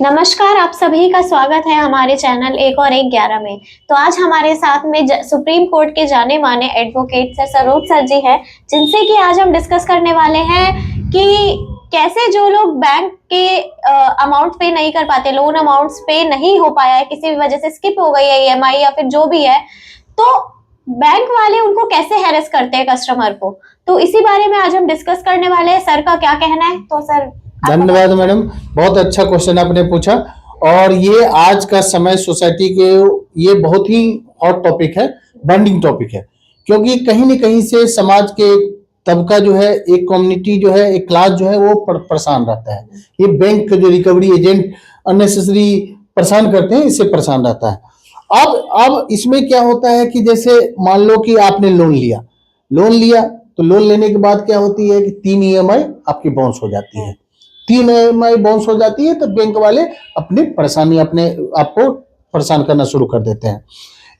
नमस्कार, आप सभी का स्वागत है हमारे चैनल एक और एक 11 में। तो आज हमारे साथ में सुप्रीम कोर्ट के जाने माने एडवोकेट सर सरोज सर जी हैं, जिनसे कि आज हम डिस्कस करने वाले हैं कि कैसे जो लोग बैंक के अमाउंट पे नहीं कर पाते, लोन अमाउंट्स पे नहीं हो पाया है, किसी भी वजह से स्किप हो गई है ईएमआई या फिर जो भी है, तो बैंक वाले उनको कैसे हैरेस करते हैं कस्टमर को। तो इसी बारे में आज हम डिस्कस करने वाले हैं। सर का क्या कहना है? तो सर धन्यवाद मैडम, बहुत अच्छा क्वेश्चन आपने पूछा। और ये आज का समय सोसाइटी के ये बहुत ही हॉट टॉपिक है, बर्निंग टॉपिक है, क्योंकि कहीं न कहीं से समाज के तबका जो है, एक कम्युनिटी जो है, एक क्लास जो है वो परेशान रहता है। ये बैंक के जो रिकवरी एजेंट अननेसेसरी परेशान करते हैं, इससे परेशान रहता है। अब इसमें क्या होता है कि जैसे मान लो कि आपने लोन लिया तो लोन लेने के बाद क्या होती है कि 3 ईएमआई आपकी बाउंस हो जाती है। 3 ईएमआई बाउंस हो जाती है तो बैंक वाले अपनी परेशानी आपको परेशान करना शुरू कर देते हैं।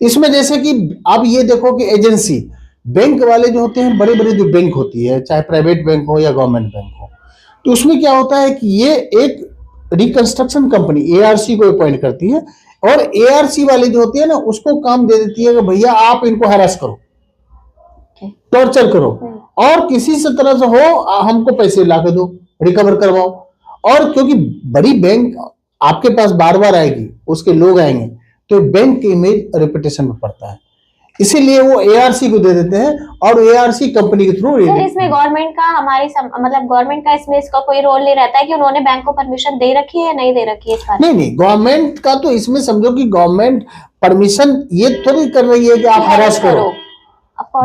इसमें जैसे कि आप ये देखो कि एजेंसी बैंक वाले जो होते हैं, बड़े बड़े जो बैंक होती है, चाहे प्राइवेट बैंक हो या गवर्नमेंट बैंक हो, तो उसमें क्या होता है कि ये एक रिकंस्ट्रक्शन कंपनी एआरसी को अपॉइंट करती है, और एआरसी वाले जो होती है ना, उसको काम दे देती है कि भैया आप इनको हैरेस करो, टॉर्चर करो, और किसी से तरह से हो हमको पैसे ला के दो, रिकवर करवाओ। और क्योंकि बड़ी बैंक आपके पास बार बार आएगी, उसके लोग आएंगे, तो बैंक की इमेज रेपुटेशन में पड़ता है, इसीलिए वो एआरसी को दे देते हैं, और एआरसी कंपनी के थ्रू। इसमें गवर्नमेंट का मतलब गवर्नमेंट का इसमें इसका कोई रोल नहीं रहता है कि उन्होंने बैंक को परमिशन दे रखी है या नहीं दे रखी है? नहीं, गवर्नमेंट का तो इसमें समझो कि गवर्नमेंट परमिशन ये थोड़ी कर रही है कि आप हरास करो,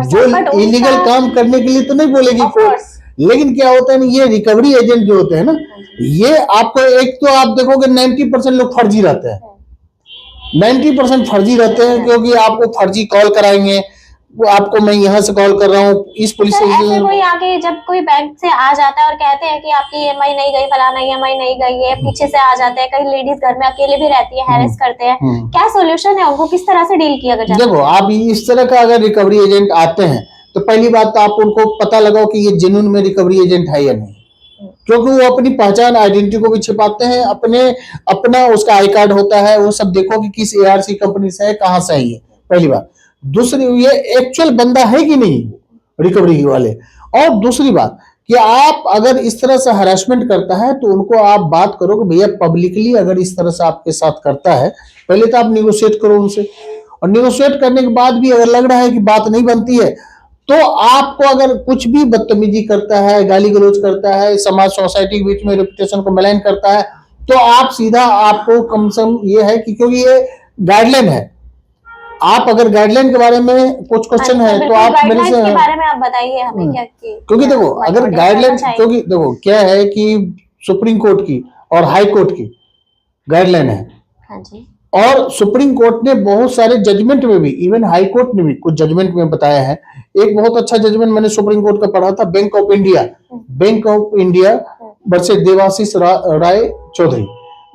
जो इलीगल काम करने के लिए तो नहीं बोलेगी। लेकिन क्या होता है ना, ये रिकवरी एजेंट जो होते हैं ना, ये आपको एक तो आप देखोगे 90% लोग फर्जी रहते हैं, 90% फर्जी रहते हैं, क्योंकि आपको फर्जी कॉल कराएंगे। वो आपको मैं यहाँ से कॉल कर रहा हूँ, इस पुलिस स्टेशन कोई आगे जब कोई बैंक से आ जाता है और कहते हैं कि आपकी ईएमआई नहीं गई, फलाना ईएमआई नहीं गई है, पीछे से आ जाते हैं, कई लेडीज घर में अकेले भी रहती है, हैरेस करते हैं, क्या सोल्यूशन है? उनको किस तरह से डील किया जाए? देखो, आप इस तरह का अगर रिकवरी एजेंट आते हैं तो पहली बात तो आप उनको पता लगाओ कि ये जेन्युइन में रिकवरी एजेंट है या नहीं, क्योंकि वो अपनी पहचान आइडेंटिटी को भी छिपाते हैं, अपना उसका आई कार्ड होता है, वो सब देखो कि किस एआरसी कंपनी से है, कहां से है ये, पहली बात। दूसरी, ये एक्चुअल बंदा है कि नहीं रिकवरी वाले। और दूसरी बात कि आप अगर इस तरह से हरासमेंट करता है तो उनको आप बात करो कि भैया पब्लिकली अगर इस तरह से आपके साथ करता है, पहले तो आप निगोशिएट करो उनसे, और निगोशिएट करने के बाद भी अगर लग रहा है कि बात नहीं बनती है, तो आपको अगर कुछ भी बदतमीजी करता है, गाली गलौज करता है, समाज सोसाइटी के बीच में रेपुटेशन को मलाइन करता है, तो आप सीधा, आपको कम से कम ये है कि क्योंकि ये गाइडलाइन है, आप अगर गाइडलाइन के बारे में कुछ क्वेश्चन है तो आप मेरे से के बारे में आप बताइए हमें क्या, क्योंकि देखो अगर गाइडलाइन, क्योंकि देखो क्या है कि सुप्रीम कोर्ट की और हाई कोर्ट की गाइडलाइन है। हाँ जी। और सुप्रीम कोर्ट ने बहुत सारे जजमेंट में भी, इवन हाई कोर्ट ने भी कुछ जजमेंट में बताया है। एक बहुत अच्छा जजमेंट मैंने सुप्रीम कोर्ट का पढ़ा था, Bank of India versus Debashish Roy Chowdhury,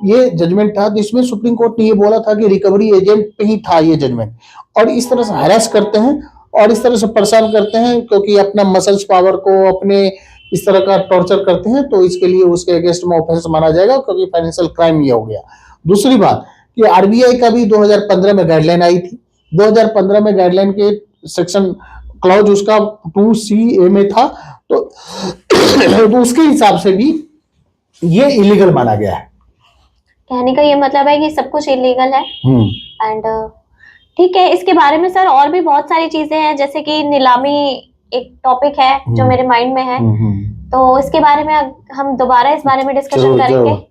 ये जजमेंट था, जिसमें सुप्रीम कोर्ट ने ये बोला था कि रिकवरी एजेंट पे ही था ये जजमेंट, और इस तरह से हरास करते हैं और इस तरह से परेशान करते हैं, क्योंकि अपना मसल्स पावर को अपने इस तरह का टॉर्चर करते हैं, तो इसके लिए उसके अगेंस्ट में ऑफेंस माना जाएगा, क्योंकि फाइनेंशियल क्राइम ये हो गया। दूसरी बात कि आरबीआई का भी 2015 में गाइडलाइन आई थी, 2015 में गाइडलाइन के सेक्शन क्लॉज उसका 2C में था, तो उसके हिसाब से भी ये इलीगल माना गया है। कहने का ये मतलब है कि सब कुछ इलीगल है। एंड ठीक है, इसके बारे में सर और भी बहुत सारी चीजें हैं, जैसे कि नीलामी एक टॉपिक है जो मेरे माइंड में है, तो इसके बारे में हम दोबारा इस बारे में डिस्कशन करेंगे।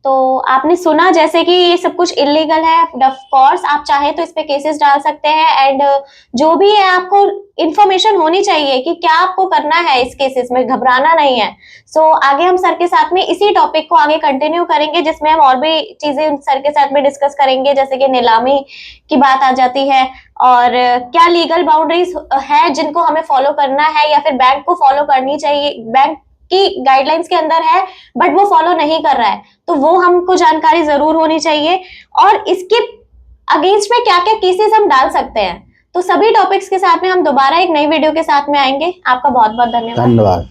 तो आपने सुना जैसे कि ये सब कुछ इलीगल है, ऑफ कोर्स आप चाहे तो इस पे केसेस डाल सकते हैं, एंड जो भी है आपको इन्फॉर्मेशन होनी चाहिए कि क्या आपको करना है इस केसेस में, घबराना नहीं है। सो आगे हम सर के साथ में इसी टॉपिक को आगे कंटिन्यू करेंगे, जिसमें हम और भी चीजें सर के साथ में डिस्कस करेंगे, जैसे कि नीलामी की बात आ जाती है, और क्या लीगल बाउंड्रीज है जिनको हमें फॉलो करना है या फिर बैंक को फॉलो करनी चाहिए, बैंक की गाइडलाइंस के अंदर है बट वो फॉलो नहीं कर रहा है, तो वो हमको जानकारी जरूर होनी चाहिए, और इसके अगेंस्ट में क्या क्या केसेस हम डाल सकते हैं। तो सभी टॉपिक्स के साथ में हम दोबारा एक नई वीडियो के साथ में आएंगे। आपका बहुत बहुत धन्यवाद।